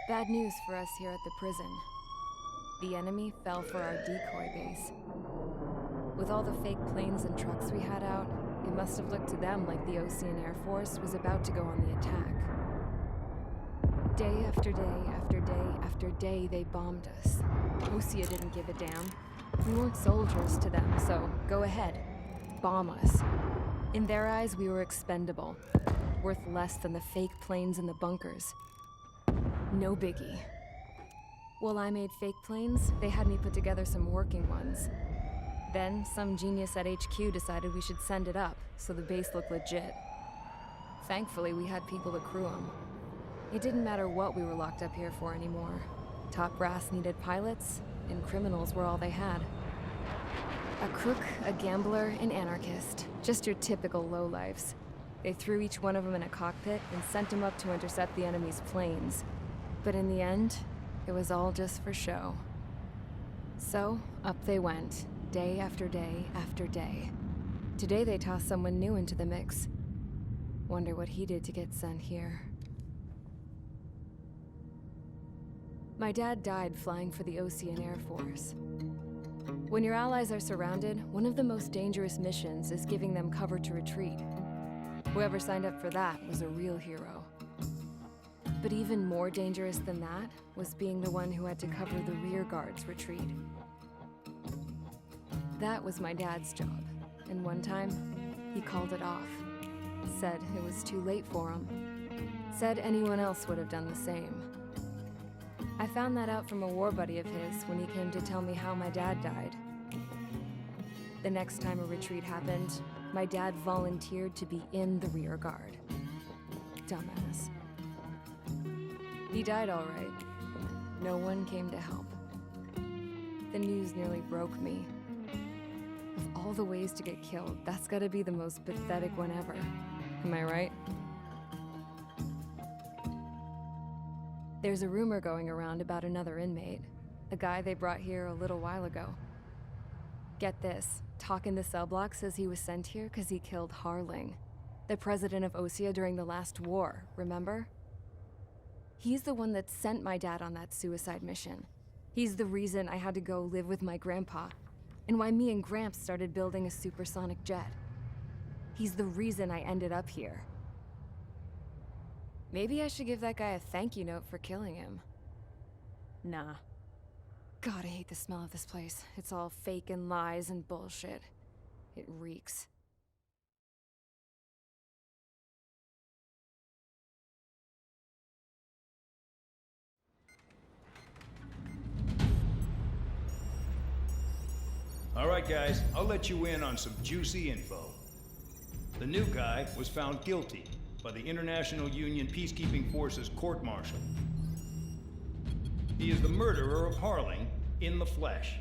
Bad news for us here at the prison. The enemy fell for our decoy base. With all the fake planes and trucks we had out, it must have looked to them like the Ocean Air Force was about to go on the attack. Day after day after day after day, they bombed us. Osea didn't give a damn. We weren't soldiers to them, so go ahead. Bomb us. In their eyes, we were expendable. Worth less than the fake planes in the bunkers. No biggie. While I made fake planes, they had me put together some working ones. Then, some genius at HQ decided we should send it up, so the base looked legit. Thankfully, we had people to crew them. It didn't matter what we were locked up here for anymore. Top brass needed pilots, and criminals were all they had. A crook, a gambler, an anarchist. Just your typical lowlifes. They threw each one of them in a cockpit and sent them up to intercept the enemy's planes. But in the end, it was all just for show. So, up they went, day after day after day. Today they tossed someone new into the mix. Wonder what he did to get sent here. My dad died flying for the Ocean Air Force. When your allies are surrounded, one of the most dangerous missions is giving them cover to retreat. Whoever signed up for that was a real hero. But even more dangerous than that was being the one who had to cover the rear guard's retreat. That was my dad's job, and one time, he called it off. Said it was too late for him. Said anyone else would have done the same. I found that out from a war buddy of his when he came to tell me how my dad died. The next time a retreat happened, my dad volunteered to be in the rear guard. Dumbass. He died all right. No one came to help. The news nearly broke me. Of all the ways to get killed, that's gotta be the most pathetic one ever. Am I right? There's a rumor going around about another inmate. A guy they brought here a little while ago. Get this, talk in the cell block says he was sent here because he killed Harling, the president of Osea during the last war, remember? He's the one that sent my dad on that suicide mission. He's the reason I had to go live with my grandpa, and why me and Gramps started building a supersonic jet. He's the reason I ended up here. Maybe I should give that guy a thank you note for killing him. Nah. God, I hate the smell of this place. It's all fake and lies and bullshit. It reeks. All right, guys, I'll let you in on some juicy info. The new guy was found guilty by the International Union Peacekeeping Forces court-martial. He is the murderer of Harling in the flesh.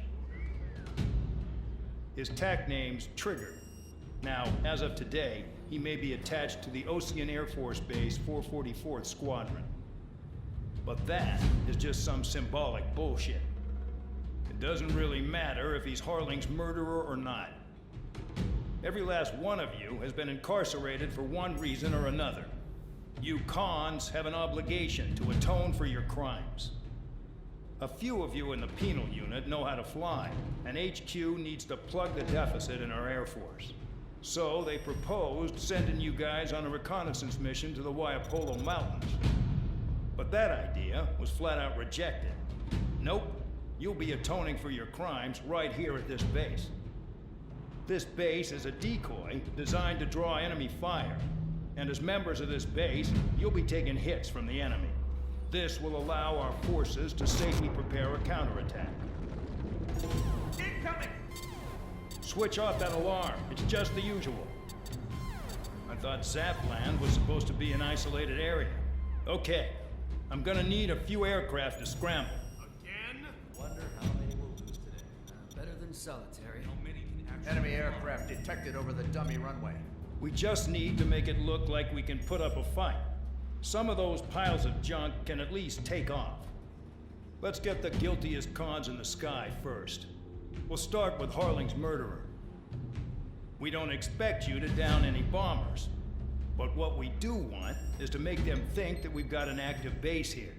His TAC name's Trigger. Now, as of today, he may be attached to the Ocean Air Force Base 444th Squadron. But that is just some symbolic bullshit. It doesn't really matter if he's Harling's murderer or not. Every last one of you has been incarcerated for one reason or another. You cons have an obligation to atone for your crimes. A few of you in the penal unit know how to fly, and HQ needs to plug the deficit in our Air Force. So they proposed sending you guys on a reconnaissance mission to the Waiapolo Mountains. But that idea was flat out rejected. Nope, you'll be atoning for your crimes right here at this base. This base is a decoy designed to draw enemy fire. And as members of this base, you'll be taking hits from the enemy. This will allow our forces to safely prepare a counterattack. Incoming! Switch off that alarm. It's just the usual. I thought Zapland was supposed to be an isolated area. Okay, I'm gonna need a few aircraft to scramble. Again? Wonder how many we'll lose today. Better than solitary. How many can actually... Enemy aircraft detected over the dummy runway. We just need to make it look like we can put up a fight. Some of those piles of junk can at least take off. Let's get the guiltiest cons in the sky first. We'll start with Harling's murderer. We don't expect you to down any bombers. But what we do want is to make them think that we've got an active base here.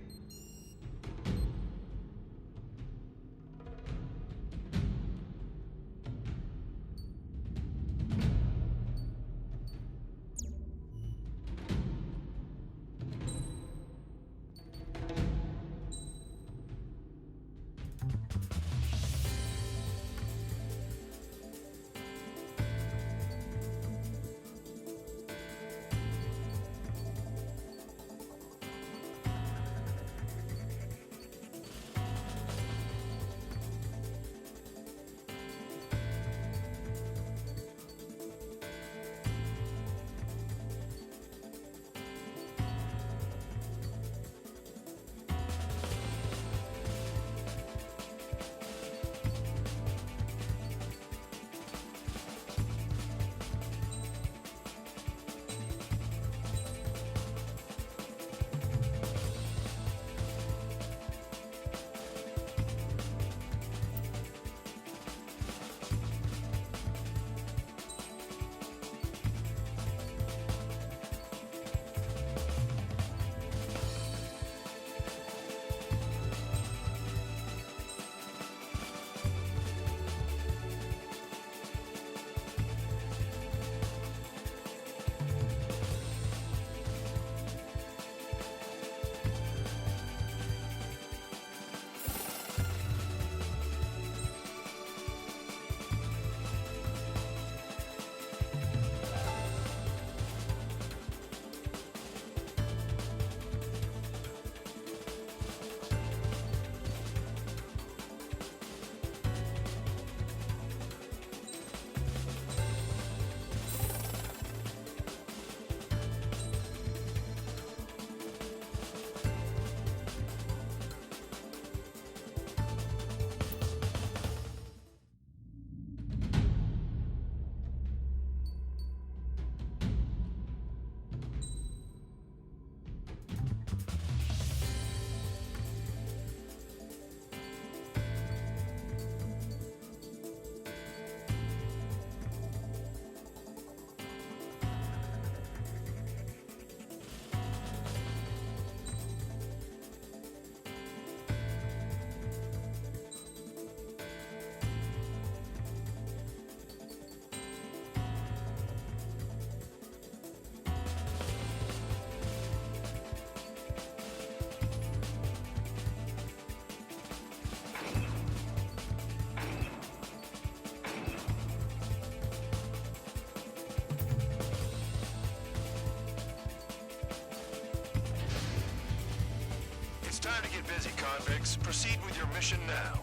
busy, convicts. Proceed with your mission now.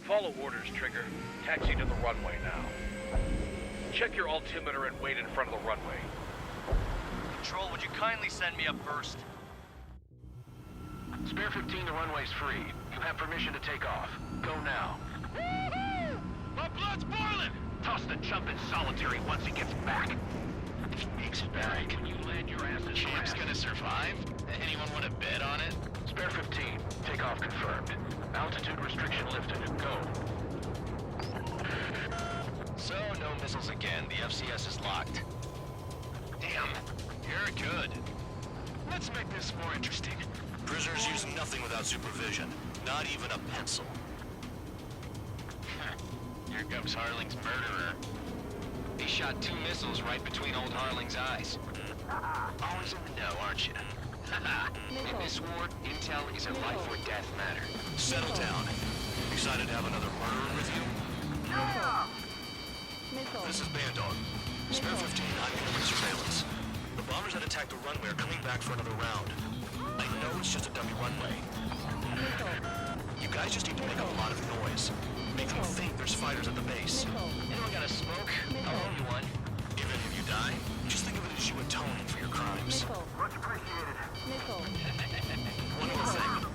Follow orders, Trigger. Taxi to the runway now. Check your altimeter and wait in front of the runway. Control, would you kindly send me up first? Spare 15, the runway's free. You have permission to take off. Go now. Woohoo! My blood's boiling! Toss the chump in solitary once he gets back. If he makes it back, can you land your ass in Champ's gonna survive? Anyone want to bet on it? Spare 15. Takeoff confirmed. Altitude restriction lifted. Go. So, no missiles again. The FCS is locked. Damn, you're good. Let's make this more interesting. Prisoners use nothing without supervision. Not even a pencil. Here comes Harling's murderer. He shot 2 missiles right between old Harling's eyes. Always in the know, aren't you? In this war, intel is a life or death matter. Settle down. Excited to have another murderer with you? This is Bandog. Spare 15 on human surveillance. The bombers that attacked the runway are coming back for another round. I know it's just a dummy runway. You guys just need to make a lot of noise. Make them think there's fighters at the base. Anyone got a smoke? I'll owe you one. If any of you die, just think of it as you atoning for your crimes. Much appreciated. One more thing.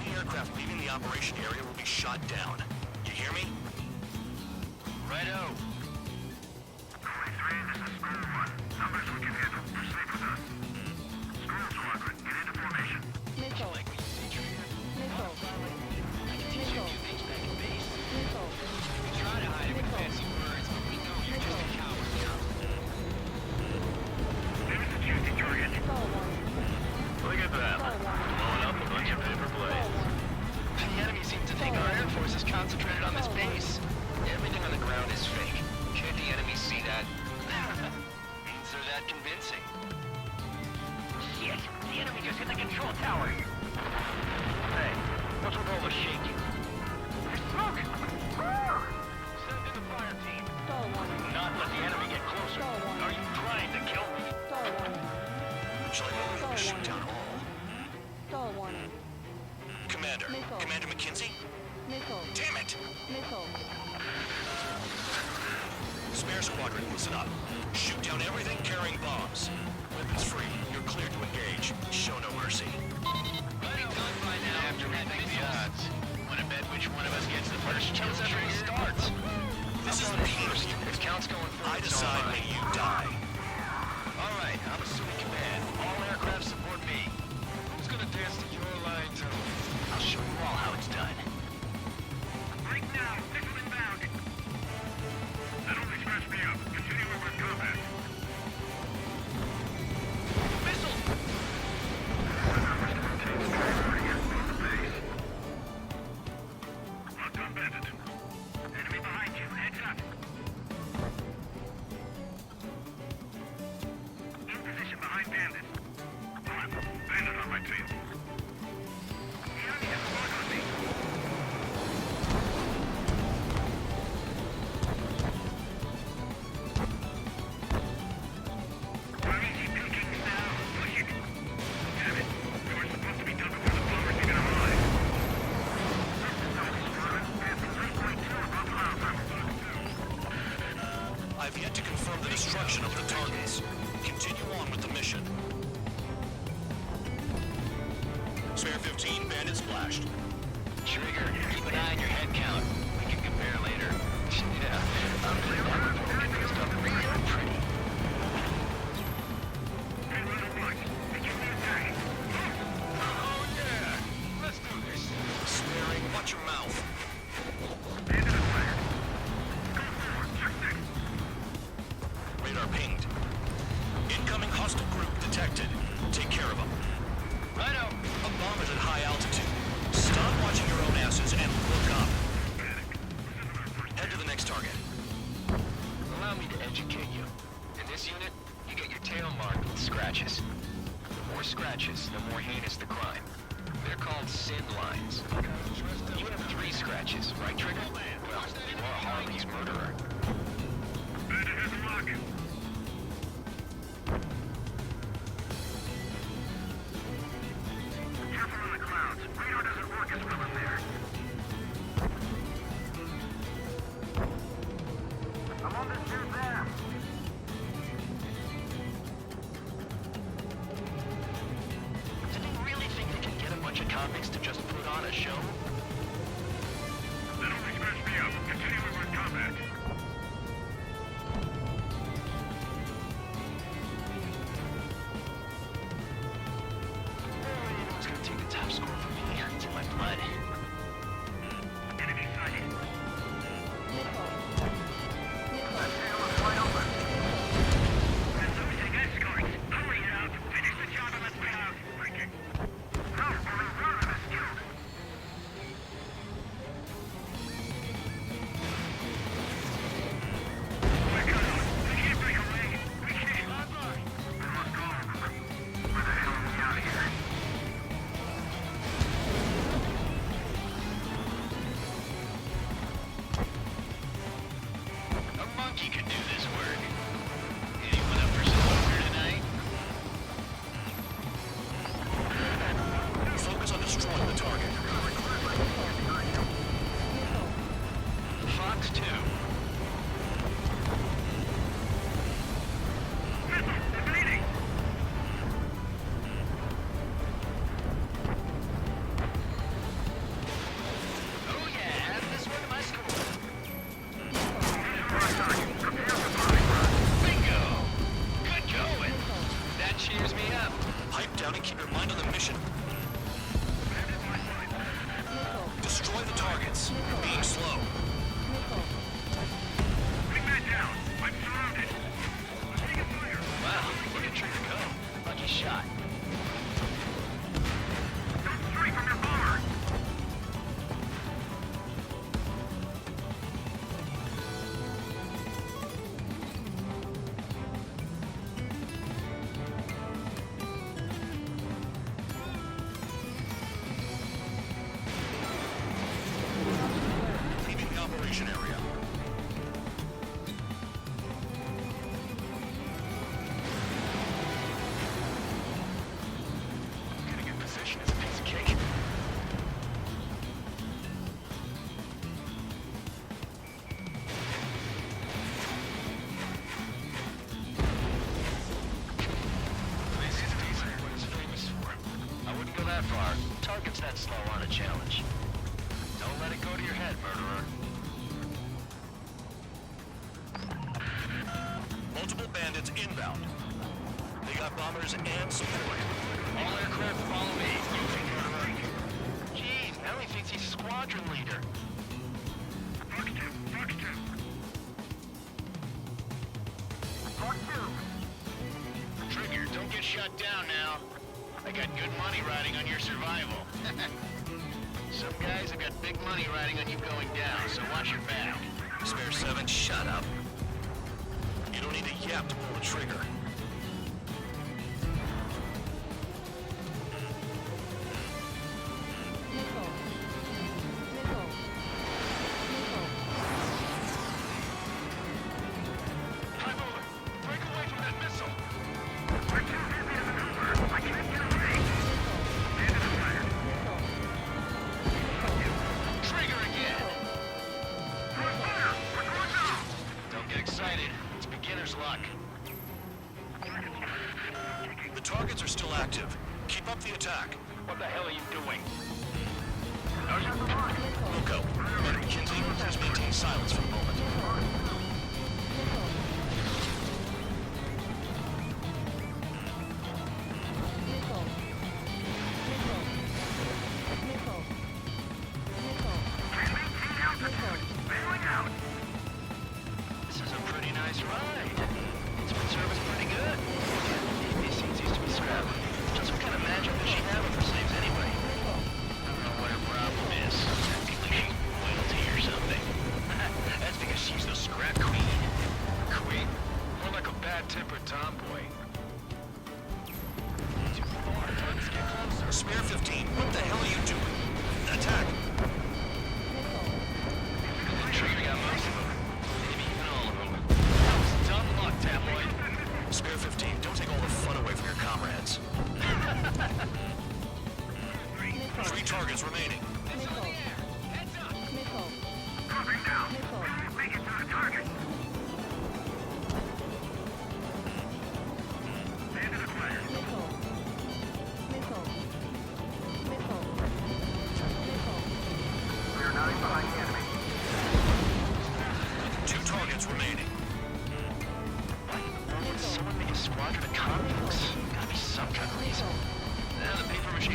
Any aircraft leaving the operation area will be shot down. You hear me? Righto. 23, this is School 1. Numbers we can handle. Proceed with us. School Squadron, get into formation. Like we say, Trigger? I can teach you a few things back at base. We try to hide it with fancy words, but we know you're just a coward now. There's the choosing target. Look at that. Blowing up a bunch of paper planes. The enemy seems to think our Air Force is concentrated on this base. Everything on the ground is fake. Can't the enemy see that? Means they're that convincing. Shit! The enemy just hit the control tower! Hey, what's with all the shaking? There's smoke! Send in the fire team. Not let the enemy get closer. Are you trying to kill me? Shall I order them to shoot down all? Commander. Commander McKenzie? Damn it! Spare squadron, listen up. Shoot down everything carrying bombs. Weapons free. You're cleared to engage. Show no mercy. Buddy done by now. After we think the odds. Wanna bet which one of us gets the first kill after it starts? This is the first. If count's going for I decide when you die. Alright, I'm assuming command. All aircraft support me. Who's gonna dance to your line too? I'll show you all how it's done. Right now, missile inbound! That only scratched me up. Continuing with combat. Missile! Locked on bandit. Enemy behind you. Heads up. In position behind bandit. Bandit on my tail. The enemy has spawned on me. Where is he peeking now? Push it. Damn it. We were supposed to be done before the bombers even arrived. I've yet to confirm the destruction of the targets. Continue on with the mission. Spare 15, bandit splashed. Trigger, keep an eye on your head count. We can compare later. Yeah, I'm really wonderful. Get this stuff real pretty. Oh yeah! Let's do this. Sparing, watch your mouth. Radar pinged. Incoming hostile group detected. Take care of them. Righto. A bomb is at high altitude. Stop watching your own asses and look up. Head to the next target. Allow me to educate you. In this unit, you get your tail marked with scratches. The more scratches, the more heinous the crime. They're called sin lines. You have 3 scratches, right, Trigger? Well, you are Harley's murderer. Bandit has a lock. is well in there. I'm on this dude there. Do they really think they can get a bunch of convicts to just put on a show? That only scratched me up. Continuing with combat. Who's gonna take the top score from me? It's in my blood. Enemy sighted. Nickel. That tail is wide open. That's losing escorts. Hurry out. Finish the job and let's get out. Breaking. No, we're out of this dude. We're cut out. We can't break away. We can't. We must go. Where the hell are we out of here? A monkey could do this work. Anyone up for some poker tonight? Focus on destroying the target. Fox 2. Oh yeah, add this one to my score. Bingo! Good going. That cheers me up. Pipe down and keep your mind on the mission. Destroy the targets. You're being slow. Bring that down. I'm surrounded. Taking fire. Wow, look at Trigger go. Lucky shot. Don't stray from your bomber. Leaving the operation area. Getting in position is a piece of cake. This is decent. What it's famous for. I wouldn't go that far. Target's that slow on a challenge. Don't let it go to your head, murderer. Multiple bandits inbound. They got bombers and support. All aircraft follow me. Moving, murderer. Jeez, now he thinks he's squadron leader. Fox 2. Fox 2. Fox 2. Trigger, don't get shut down now. I got good money riding on your survival. Some guys have got big money riding on you going down, so watch your back. Spare 7, shut up. You don't need a yap to pull the trigger. High roller, break away from that missile. We're too busy to maneuver. I can't get away. Bandit is fired. Trigger again. We're fire. We're going down. Don't get excited. It's beginner's luck. The targets are still active. Keep up the attack. What the hell are you doing? Wilco, Commander McKenzie, please maintain silence for a moment. This is a pretty nice ride. It's been serviced pretty good. These seats used to be scrapped. Just what kind of magic does she have with her slaves anyway? I don't know what her problem is. Like loyalty or something. That's because she's the scrap queen. Queen? More like a bad-tempered tomboy. Too far. Let's get closer. Spare 15, what the hell are you doing? Attack! Trigger got most of them. Maybe even all of them. That was dumb luck, tabloid. Spare 15, don't take all the fun away from your comrades. 3 targets remaining.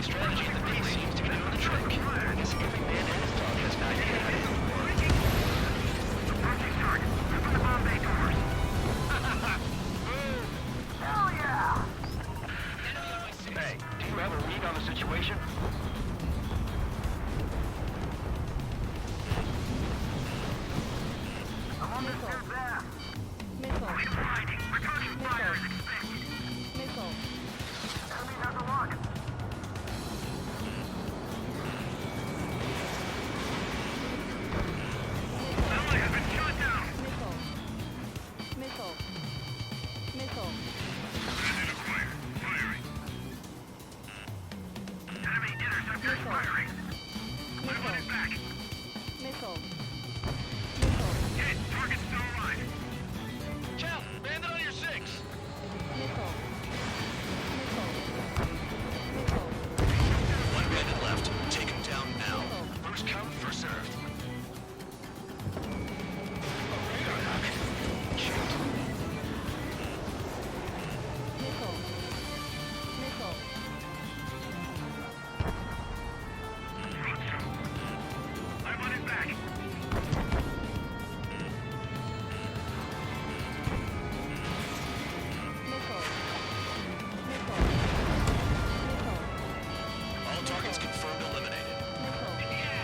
Strategy in the base seems to be doing the trick. I guess every man and his dog has an idea how to do it. Approaching target. Open the bomb bay doors. Hell yeah! Hey, do you have a read on the situation? I'm on this dude's ass. Missile. Hiding. Returning fire is expected. Missile. Enemy has a lock. Ally has been shot down. Missile. Missile. Missile. Position acquired. Firing. Enemy interceptors firing. I'm on it back. Missile. Missile. Hit. Target still alive. Chow, bandit on your 6. Missile. Missile. Missile. One bandit left. Take him down now. First come, first served. Shoot. Missile. Missile. I'm on it back. Missile. Missile. Missile. All targets confirmed eliminated. Missile.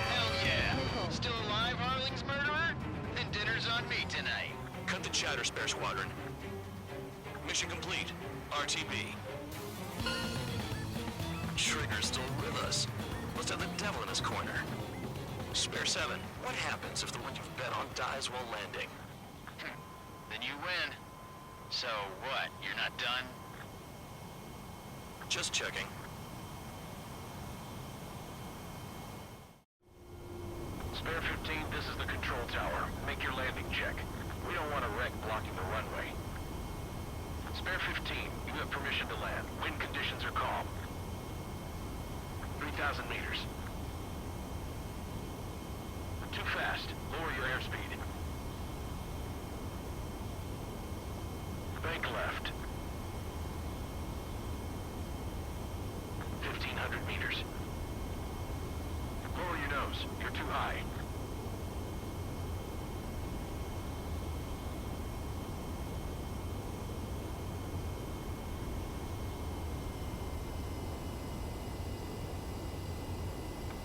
Hell yeah! Missile. Still alive, Harling's murderer? Then dinner's on me tonight. Cut the chatter, Spare Squadron. Mission complete. RTB. Trigger's still with us. Must have the devil in his corner. Spare 7, what happens if the one you've bet on dies while landing? Then you win. So what, you're not done? Just checking. Spare 15, this is the control tower. Make your landing check. We don't want a wreck blocking the runway. Spare 15, you have permission to land. Wind conditions are calm. 3,000 meters. Too fast. Lower your airspeed. Bank left. 1,500 meters. Lower your nose. You're too high.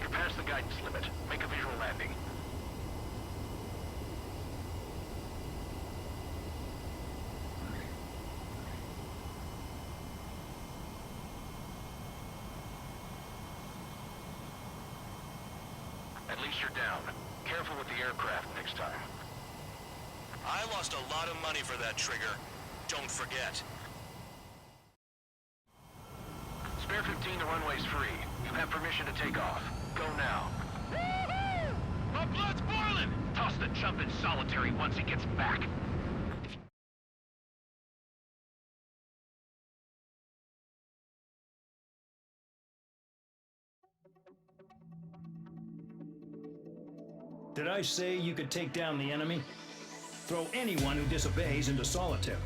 You're past the guidance limit. Make a visual landing. At least you're down. Careful with the aircraft next time. I lost a lot of money for that trigger. Don't forget. Spare 15, the runway's free. You have permission to take off. Go now. My blood's boiling! Toss the chump in solitary once he gets back. Did I say you could take down the enemy? Throw anyone who disobeys into solitary.